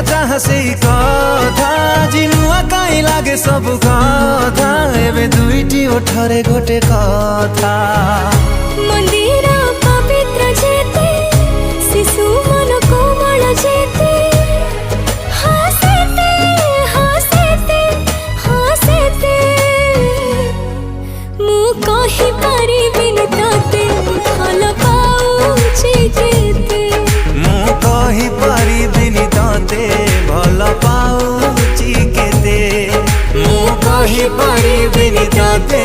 चाह से कथा जिनुआ कहीं लागे सब कथा एबे दुईटी ओठरे गोटे कथा मंदिर पवित्र जेते शिशु मन कोमल जेते हसते हसते हसते मु कहि परिबिनि तते भल पाउछि केते मु कहि परिबिनि तते भल पाउछि केते मु कहि परिबिनि तते